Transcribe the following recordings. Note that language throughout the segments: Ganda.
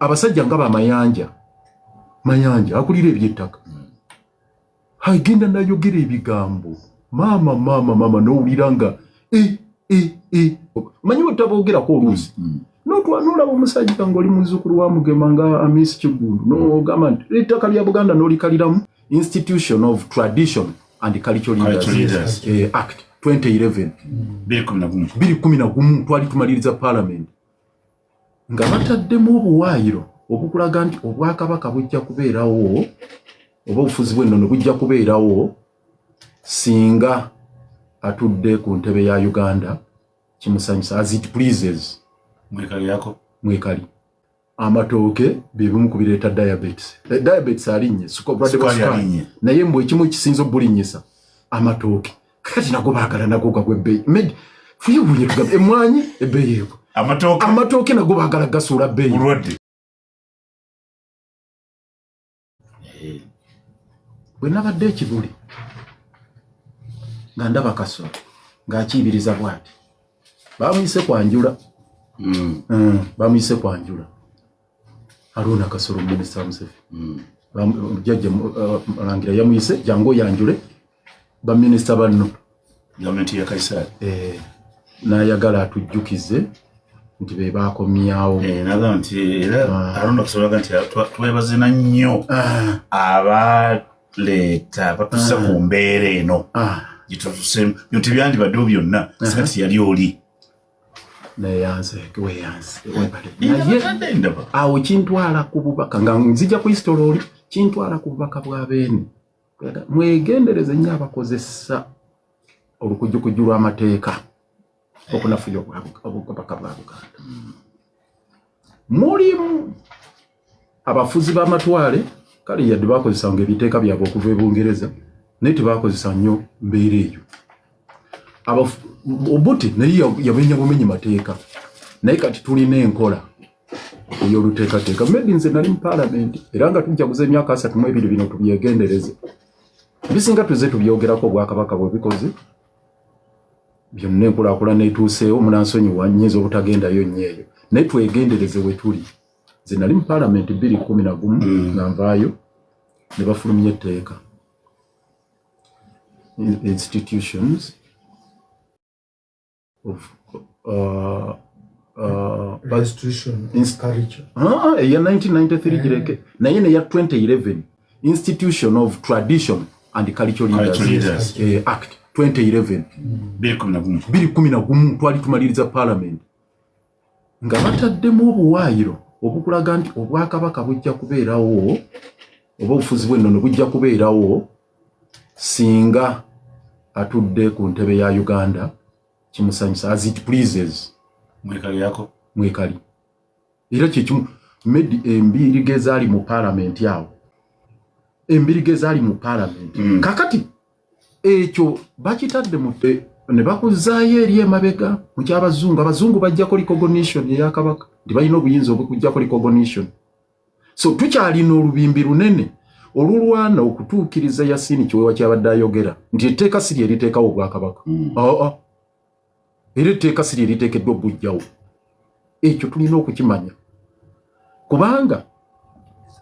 abasajja nga mayanja akulira ebyettaka agenda nayogera ebigambo mama n'owulira nga manyi otabogerako oluusi n'olaba omusajja ng'oli muzzukulu wa Mugema nga Amisi Kiggundu n'ogamba nti ettaka lya Buganda n'olikaliramu. Institution of Tradition and Cultural Leaders Act 2011 2011 twali tumaliriza Parliament nga bataddemu obuwaayiro obukulaga nti Obwakabaka bujja kubeerawo oba obufuzi bw'ennono bujja kubeerawo singa atudde ku ntebe ya Uganda kimusanyusa as it pleases. Mwekali amatooke bibimu kubireeta diabetes. Diabetes alinnye naye mbwe ekimu ekisinza obulinyisa amatooke kati nago baagala nago gagwebbeeyi fuyewunye tugambe emwanyi ebbeeyi eko amatooke nago baagala gasuula bbeeyi bwe nabadde ekibuli nga ndaba Kasolo ng'akiyibiriza bw'ati bamuyise kwanjula Haruna Kasolo Minisita Museveni jjajja Mulangira yamuyise jangu yanjule ba minisita banno gavumenti ya Kaisari n'ayagala atujjukize nti be baakomyawo naga nti era Haruna Kasolo nti twebaze na nnyo abaleeta batusa ku mbeera eno gitutuse nti byandibadde byonna sikati yali oli nayanze awo kintwala ku bubaka nga nzija ku history kintwala ku bubaka bw'abeeni mwegendereze nnyo abakozesa olukujjukujju lw'amateeka okunafuya obubaka bwa Buganda. Mulimu abafuzi b'amatwale kale yadde bakozesanga ebiteeka byabwe okuva e Bungereza naye tebakozesa nnyo mbeera eyo. Obuti naye yamenya bumenyi mateeka naye kati tulina enkola ey'oluteekateeka. Maybe nze nali mu Parliament era nga tujjaguza emyaka 32 bino tubyegendereze bisinga tuze tubyogerako Obwakabaka bwe bikoze byonna enkulaakulana etuuseewo munansonyiwa nnyinza obutagendayo nnyo eyo naye twegendereze we tuli. Nze nali mu Parliament 2011 nga nvaayo ne bafulumya etteeka institutions of institution culture ya 1993 jireke naye ne ya 2011 Institution of Tradition and Cultural Leaders Act 2011 2011 twali tumaliriza Parliament nga bataddemu obuwaayiro obukulaga nti Obwakabaka bujja kubeerawo oba obufuzi bw'ennono bujja kubeerawo singa atudde ku ntebe ya Uganda kimusanyusa as it pleases. Mwekali era kyekimu embirige zaali mu Parliament yawo embirige zaali mu Parliament kakati ekyo bakitadde mu ne bakuzaayo eri emabega mu ky'abazungu. Abazungu bajjako recognition eya Kabaka ndi balina obuyinza obukujjako recognition. So tukyalina olubimbi lunene olulwana okutuukiriza Yasini Kiweewa kyabadde ayogera nti etteeka siri eriteekawo Obwakabaka. Era etteeka siri eriteekeddwa obujjawo. Ekyo tulina okukimanya kubanga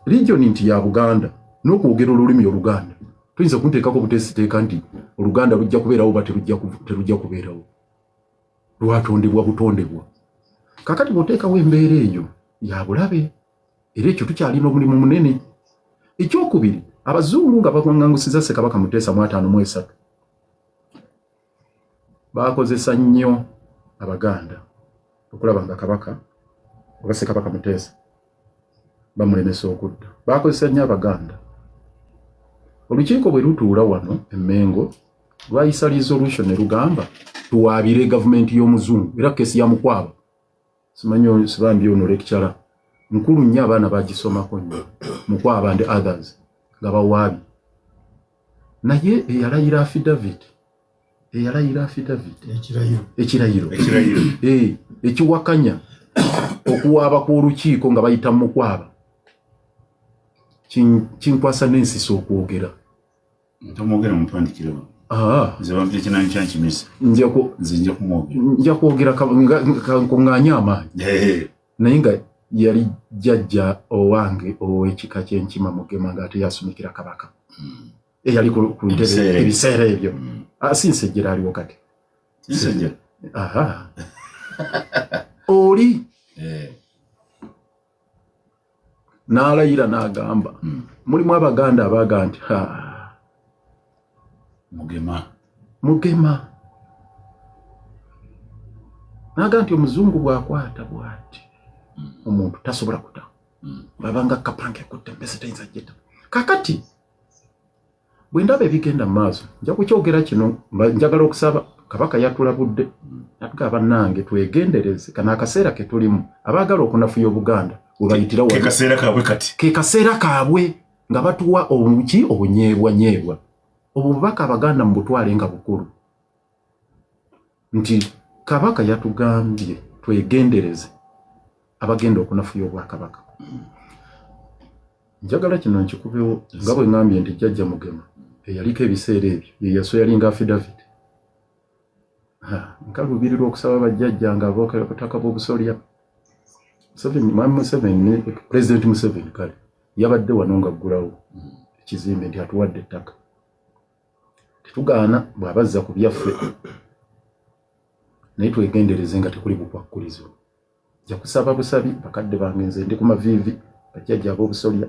region nti ya Buganda n'okwogera olulimi Oluganda tuyinza kunteekako buteesiteeka nti Oluganda lujja kubeerawo oba terujja kubeerawo. Lwatondebwa butondebwa. Kakati bw'oteekawo embeera eyo ya bulabe era ekyo tukyalina omulimu munene. Ekyokubiri abazungu nga bakungangusiza Ssekabaka Muteesa mu 1953 bakozesa nnyo Abaganda okulaba nga Kabaka oba Ssekabaka Muteesa bamulemesa okudda. Bakozesa nnyo Abaganda. Olukiiko bwe lutuula wano Emmengo lwayisa resolution erugamba tuwaabire gavumenti y'omuzungu era kesi ya Mukwaba simanyi sibambi ono lecturer nkulu nnyo abaana bagisomako nnyo Mukwaba and others nga bawaabi naye eyalayira affidavit ekirayiro ekiwakanya okuwaaba kw'olukiiko nga bayita Mukwaba kinkwasa n'ensisa okwogera. Ntomwogera mupandikiro nze bampye kinani kyankimisa nja kwogera nkuŋŋaanya amaanyi naye nga yali jjajja owange ow'ekika ky'Enkima Mugema ng'ate yasumikira Kabaka eyali ku ntebe ebiseera ebyo Sinsejjera aliwo kati Sinsejjera oli n'alayira n'agamba mulimu Abaganda abaga nti Mugema naga nti omuzungu bw'akwata bw'ati omuntu tasobola kuta babanga kapange kutte mbese tayinza jeta kakati bwe ndaba ebigenda mu maaso nja kukyogera kino njagala okusaba Kabaka yatulabudde natugaba nange twegendereze kana akaseera ke tulimu abaagala okunafuya Obuganda webayitira ke kaseera kaabwe kati ke kaseera kaabwe nga batuwa obuki obunyeebwa obubaka Abaganda mu butwale nga bukulu nti Kabaka yatugambye twegendereze abagenda okunafuya Obwakabaka njagala kino nkikubewo nga bwe ngambye nti jjajja Mugema eyaliko ebiseera ebyo ye yaso yalinga affidavit nkalubirirwa okusaba bajjajja nga ab'okutaka b'obusolya President Museveni kale yabadde wano nga aggulawo ekizimbe nti atuwadde ettaka tetugaana bw'abazza ku byaffe naye twegendereze nga tekuli bukwakkulizo nja kusaba busabi bakadde bange nze ndi ku maviivi bajjajja ab'obusolya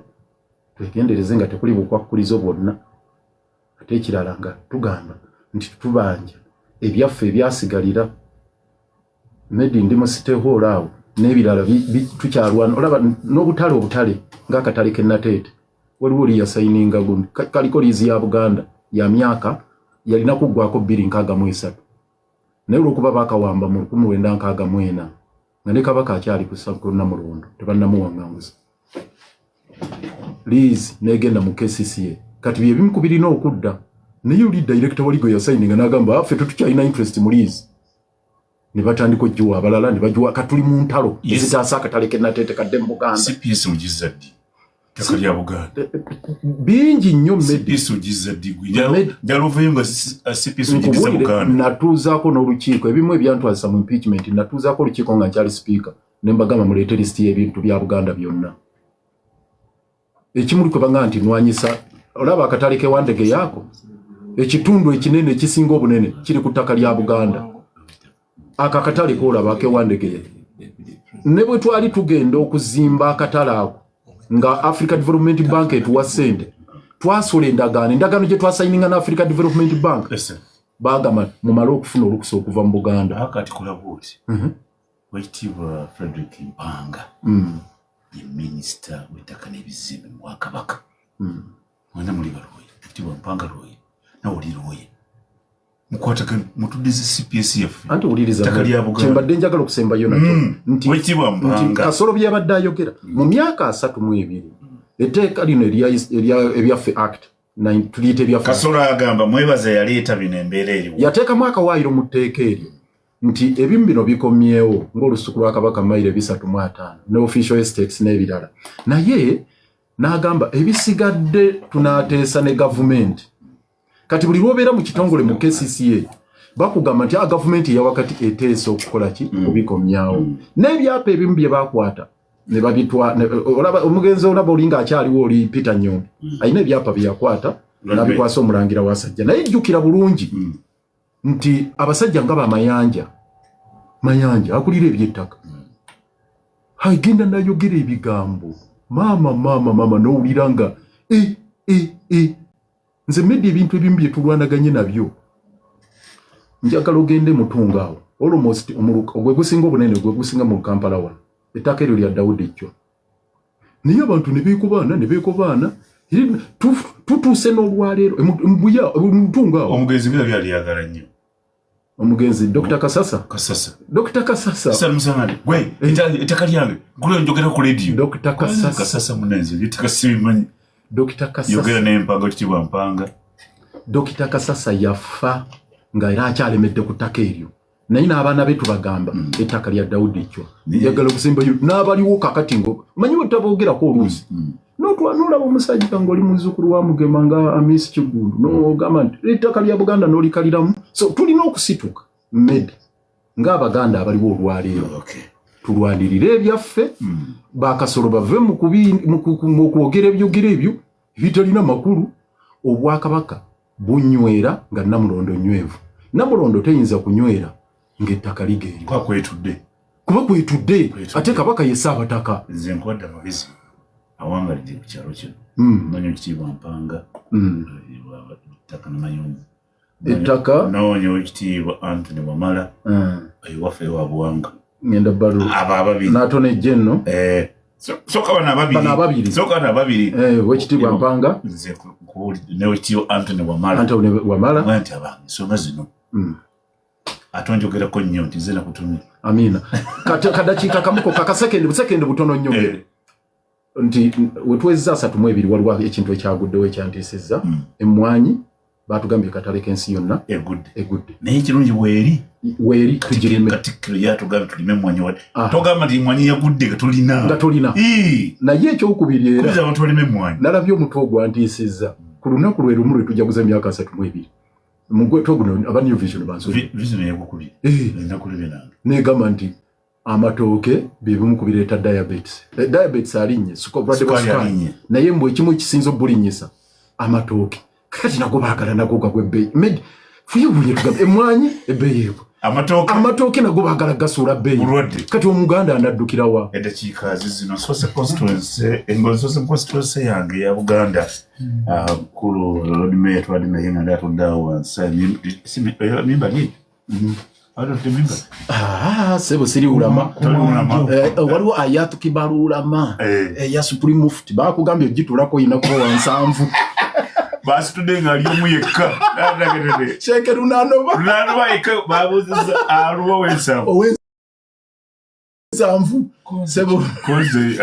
twegendereze nga tekuli bukwakkulizo bwonna ate ekirala nga tugamba nti tubanja ebyaffe ebyasigalira medi ndi mu sitehoola awo n'ebirala tukyalwana olaba n'obutale ng'akatale k'Ennateete waliwo oli yasayininga gundi kaliko liizi ya Buganda ya myaka yalina kuggwako 263 naye olw'okuba baakawamba mu 1964 nga ne Kabaka akyali ku Namulondo tebannamuwaŋŋanguza liizi n'egenda mu KCCA kati bye bimu ku birina okudda naye oli director wali gwe yasayininga n'agamba ffe tetukyalina interest mu liizi ne batandika ogiwa abalala ne bagiwa katuli mu ntalo ezitaasa akatale k'Ennateete kadde mu Buganda CPS mugiza ddi ttaka lya Buganda bingi nnyo medi CPS mugiza ddi njalovayo nga CPS mugiza Buganda natuuzaako n'olukiiko ebimu ebyantwazisa mu impeachment natuuzaako olukiiko nga nkyali speaker ne mbagamba muleete lisiti y'ebintu bya Buganda byonna ekimuli kwe banga nti nwanyisa olaba akatale k'Ewandege yaako ekitundu ekinene ekisinga obunene kiri ku ttaka lya Buganda akakatale koolaba k'Ewandege ne bwe twali tugenda okuzimba akatale ako nga Africa Development Bank etuwa ssente twasula endagaano gye twasayininga na Africa Development Bank baagamba mumale okufuna olukusa okuva mu Buganda kati kulaba oti Waitiibwa Frederick Mpanga ye minisita w'ettaka n'ebizimbe mu Bwakabaka mwana muli balwoye Waitiibwa Mpanga lwoye nawe oli lwoye mukwatagana mutuddize CPS yaffe anti uliriza kyembadde njagala okusembayo nakyo nti Waitiibwa Mpanga Kasolo byabadde ayogera mu myaka 32 etteeka lino ebyaffe act tuliyita ebyaffe Kasolo agamba mwebaza yaleeta bino embeera eriwo yateekamu akawaayiro mu tteeka eryo nti ebimu bino bikomyewo ng'olusuku lwa Kabaka mayiro 305 ne official estates n'ebirala naye n'agamba ebisigadde tunaateesa ne gavumenti kati buli lwobeera mu kitongole mu KCCA bakugamba nti gavumenti eyawakati eteesa okukola ki obikomyawo n'ebyapa ebimu bye bakwata ne babitwa omugenzi olaba olinga akyaliwo oli Peter Nyondo alina ebyapa bye yakwata n'abikwasa omulangira w'asajja naye jjukira bulungi nti abasajja nga bamayanja akulira eby'ettaka agenda nayogera ebigambo maama n'owulira nga nze meddi ebintu ebimu bye tulwanaganye nabyo njagala ogende mutunga awo almost ogwe gusinga obunene gwe gusinga mu Kampala wano ettaka eryo lya Daudi ejjo naye abantu ne beekobaana tutuuse n'olwaleero mutunga awo omugenzi nga byali yagala nnyo omugenzi Dr. Kasasa Sasa musangane gwe ettaka lyange gulo njogera ku radio Dr. Kasasa munenze ettaka simanyi Dr. Kasasa yogera n'Empanga Waitiibwa Mpanga Dr. Kasasa yafa nga era akyalemedde ku ttaka eryo naye n'abaana be tubagamba ettaka lya Daudi ejjo njagala okusimbayo n'abaliwo kakati ngo manyi bwe taboogerako oluusi n'olaba omusajja ng'oli muzzukulu wa Mugema nga Amisi Kigundu n'ogamba nti ettaka lya Buganda n'olikaliramu so tulina okusituka medi ng'Abaganda abaliwo olwaleero tulwanirire ebyaffe bakasolo bave mu kwogera ebyogera ebyo bitalina makulu. Obwakabaka bunywera nga Namulondo nywevu. Namulondo teyinza kunywera ng'ettaka ligenda kuba kwetudde ate kabaka ye Ssaabataka. Nze nkodda mabisi awangalidde ku kyalo kino manyi ekitiibwa Mpanga ettaka namayumba ettaka noonyo ekitiibwa Anthony Wamala ewaffe ewa Buwanga ngenda balu abo ababiri n'atonejja nno soka bana ababiri wekitiibwa Mpanga nze n'ekitiibwa Anthony Wamala nti abange ensonga zino ate onjogerako nnyo nti nze nakutumye. Amina. Kadakiika kamuko busekendi butono nnyo nti wetwezza 32 waliwo ekintu ekyaguddewo ekyantiisizza emmwanyi batugambye katale k'ensi yonna egudde naye ekirungi weeri tugirime. Katikkiro yatugambye tulime emmwanyi wadde togamba nti emmwanyi yagudde nga tolina naye ekyokubiri era abantu balime emmwanyi nalabye omutwe ogwantiisizza ku lunaku lwe lumu lwe tujaguza emyaka 32 mugwetwe guno aba New Vision vision yakukubye nakulebe nange negamba nti amatooke bibimu kubireeta diabetes alinnye sukali naye mbwe ekimu ekisinza obulinyisa amatooke kati nago baagala nago gagwebbeeyi fuyebunye tugamba emmwanyi ebbeeyi eko amatooke nago baagala gasuula bbeeyi kati omuganda anaddukirawa eddakiika zizino Sose constituency yange ya Buganda kulu Lord Mayor twali naye nga ndatuddeawo wansi mimba lye sebo siri ulama waliwo Ayatu Kibalu ulama ya Supreme Mufti bakugambye ogitulako inakuba wansanvu basitudde nga ali omu yekka Sheikh Lunanoba yekka babuuziza aluwa w'ensanvu sebo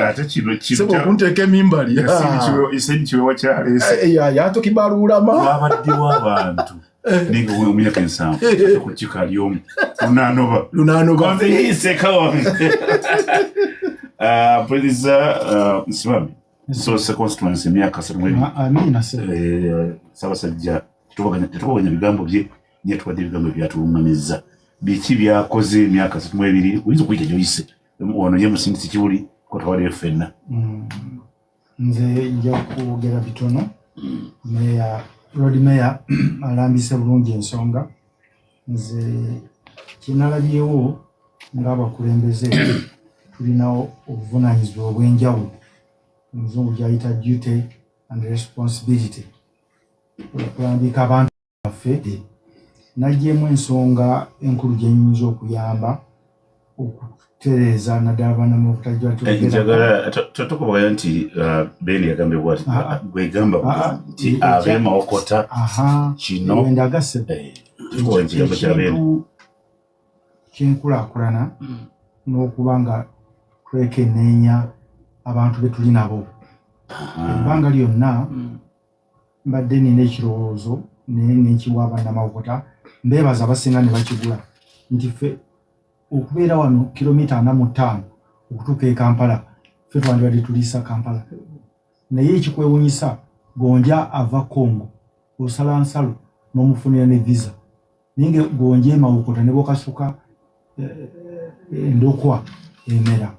ate kino sebo kunteeka emimbali esenyi kiwewa kyaleese Ayatu Kibalu ulama babaddewo abantu ninga wewe umyaka ensanvu kuchika lyomu Lunanoba konze yiseka wange please msimami Sose constituency myaka 7 amina Ssaabasajja tetubaganya bigambo bye nye tuwadde ebigambo byatulungamizza biki byakoze emyaka 32 oyinza okuyita gyoyise wano ye musingisi kibuli kotwaliyo ffenna. Nze nja kwogera bitono Lord Mayor alambise bulungi ensonga nze kinalabyewo ng'abakulembeze tulina obuvunaanyizibwa obw'enjawulo omuzungu gyayita duty and responsibility okulambika abantu baffe najjemu ensonga enkulu gye nnyinza okuyamba okutereeza naddala banamu obutajjala tokubaganya nti Beni yagambye bwati gwegamba nti ab'emawokota kino endagase kyenkulaakulana n'okuba nga twekenneenya abantu be tuli nabo ebbanga lyonna mbadde nina ekirowoozo naye nenkiwa bannamawokota mbeebaza abasinga ne bakigula nti ffe okubeera wano kilomita 45 okutuuka e Kampala ffe twandibadde tuliisa Kampala naye ekikwewuunyisa gonja ava Congo osala nsalo n'omufunira ne visa ninge gonja emawokota ne bokasuka endokwa emera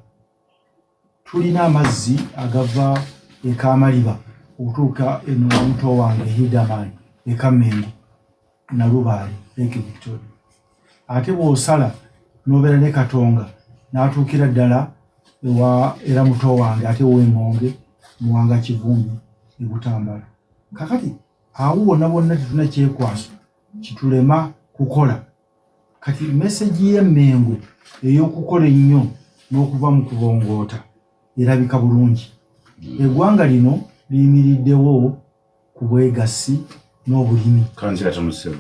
tulina amazzi agava e Kamaliba okutuuka enomuto wange Hidamani e Kamengo na Lubaale Lake Victoria ate bw'osala n'obeera ne Katonga n'atuukira ddala era muto wange ate w'Engonge Muwanga Kivumbi e Butambala kakati awo wonna bonna tetuna kyekwaso kitulema kukola kati meseji y'emmengo ey'okukola ennyo n'okuva mu kubongoota erabika bulungi eggwanga lino liyimiriddewo ku bwegassi n'obulimi kanzira tamusebo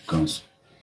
kanso